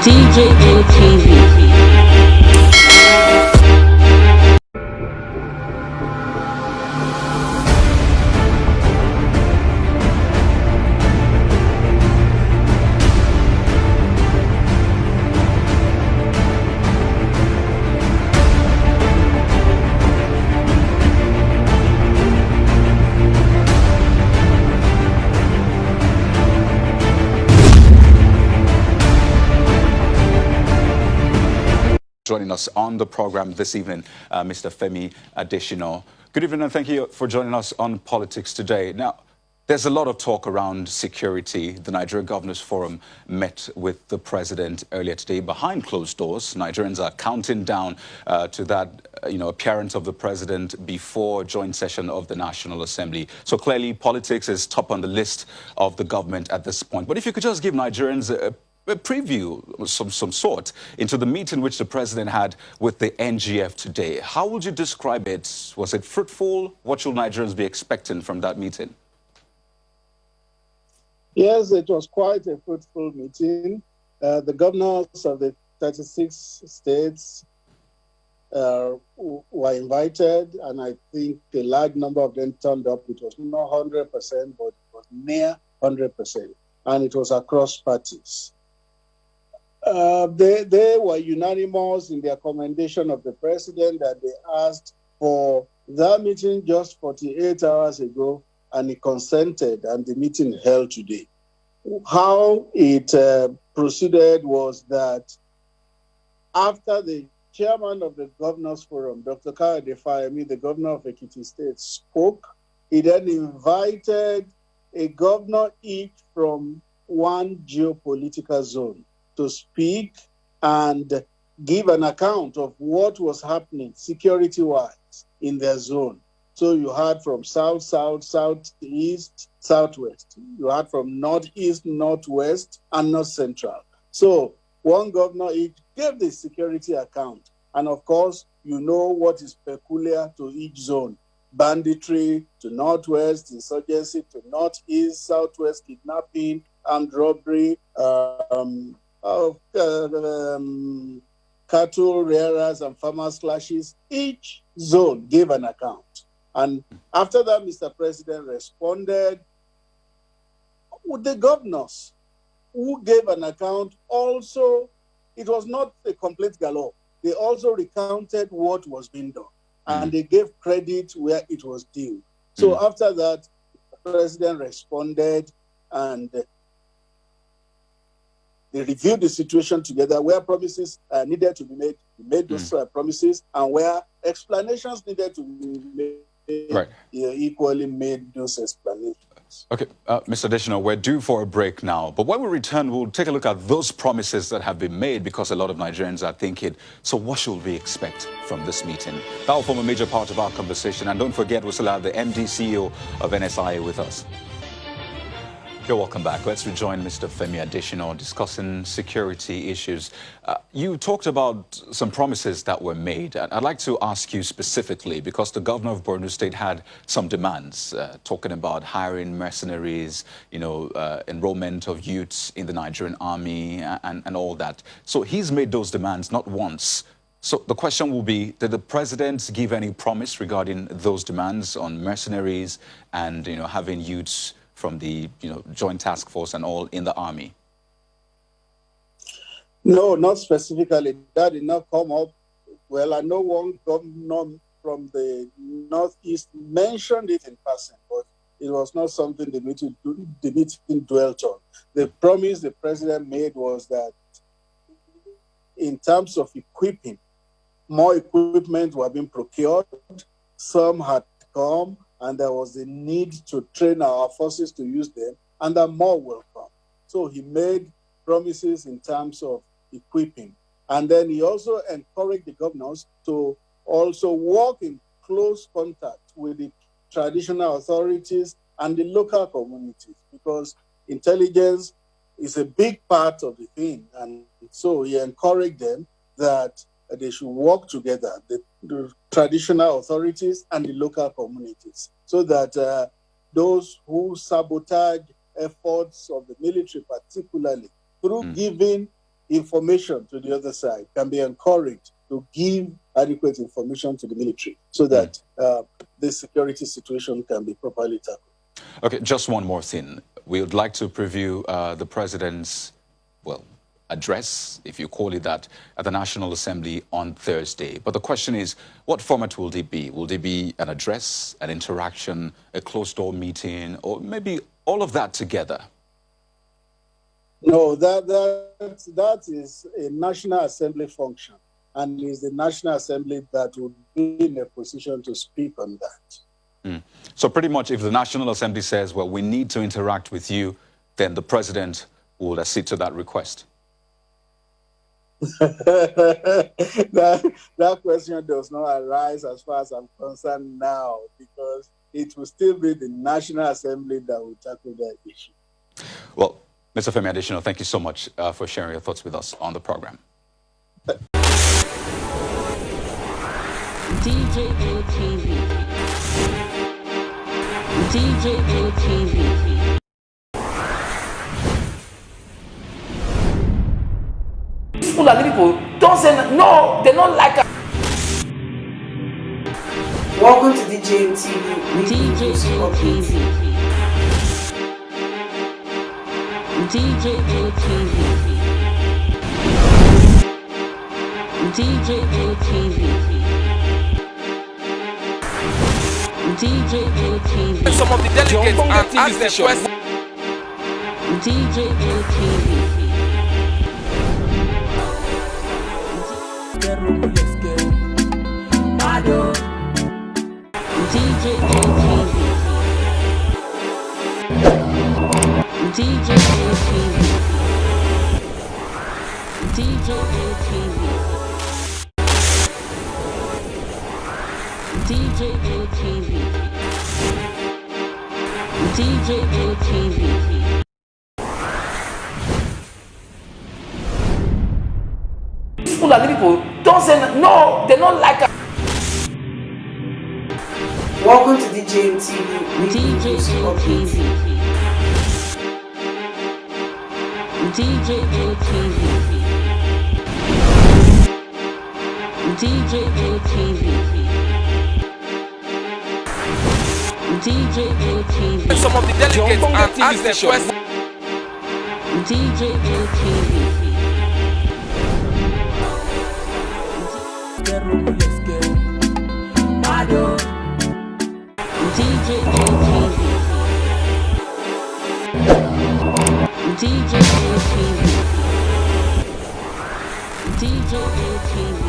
DJM TV. Joining us on the program this evening, Mr. Femi Adesina. Good evening and thank you for joining us on Politics Today. Now, there's a lot of talk around security. The Nigeria Governors Forum met with the president earlier today behind closed doors. Nigerians are counting down to that appearance of the president before joint session of the National Assembly. So clearly politics is top on the list of the government at this point. But if you could just give Nigerians a preview of some sort into the meeting which the president had with the NGF today. How would you describe it? Was it fruitful? What should Nigerians be expecting from that meeting? Yes, it was quite a fruitful meeting. The governors of the 36 states were invited, and I think a large number of them turned up. It was not 100%, but it was near 100%, and it was across parties. They were unanimous in their commendation of the president that they asked for that meeting just 48 hours ago, and he consented, and the meeting held today. How it proceeded was that after the chairman of the Governors Forum, Dr. Femi, the governor of Ekiti State, spoke, he then invited a governor each from one geopolitical zone to speak and give an account of what was happening security-wise in their zone. So you heard from south, southeast, southwest. You heard from northeast, northwest, and north central. So one governor each gave the security account. And of course, you know what is peculiar to each zone. Banditry to northwest, insurgency to northeast, southwest, kidnapping, armed robbery, cattle rearers and farmers clashes. Each zone gave an account. And after that, Mr. President responded with the governors who gave an account. Also, it was not a complete gallop. They also recounted what was being done, and they gave credit where it was due. So after that, the president responded, and they reviewed the situation together. Where promises needed to be made, he made those promises, and where explanations needed to be made, he equally made those explanations. Okay, Mr. Adesina, we're due for a break now. But when we return, we'll take a look at those promises that have been made, because a lot of Nigerians are thinking, so what should we expect from this meeting? That will form a major part of our conversation. And don't forget, we still have the MD CEO of NSIA with us. You're welcome back. Let's rejoin Mr. Femi Adesina discussing security issues. You talked about some promises that were made. I'd like to ask you specifically, because the governor of Borno State had some demands, talking about hiring mercenaries, enrollment of youths in the Nigerian army and all that. So he's made those demands not once. So the question will be, did the president give any promise regarding those demands on mercenaries and, having youths from the joint task force and all in the army? No, not specifically. That did not come up. Well, I know one governor from the northeast mentioned it in passing, but it was not something the meeting dwelt on. The promise the president made was that in terms of equipping, more equipment were being procured. Some had come, and there was a need to train our forces to use them, and that more will come. So he made promises in terms of equipping. And then he also encouraged the governors to also work in close contact with the traditional authorities and the local communities, because intelligence is a big part of the thing. And so he encouraged them that they should work together, the traditional authorities and the local communities, so that those who sabotage efforts of the military, particularly through giving information to the other side, can be encouraged to give adequate information to the military so that the security situation can be properly tackled. Okay, just one more thing. We would like to preview the president's, well, address, if you call it that, at the National Assembly on Thursday. But the question is, what format will it be? Will it be an address, an interaction, a closed-door meeting, or maybe all of that together? No, that is a National Assembly function, and it is the National Assembly that would be in a position to speak on that. So pretty much if the National Assembly says, well, we need to interact with you, then the president will accede to that request. that question does not arise as far as I'm concerned now, because it will still be the National Assembly that will tackle that issue. Well, Mr. Femi Adesina, thank you so much for sharing your thoughts with us on the program. DJM TV. DJM TV. Fulani people don't say no, they don't like us. Welcome to DJM TV. DJM TV. DJM TV. DJM TV. DJM TV. Some of the delegates and ask their questions. DJM TV. DJM TV. DJM TV. DJM TV. DJM TV. Fulani people don't say no, they don't like us. Welcome to DJM TV. DJM TV. DJM TV. DJM TV. DJM TV. Some of the delegates and ask their questions. DJM TV. DJM TV. DJM TV. DJM TV.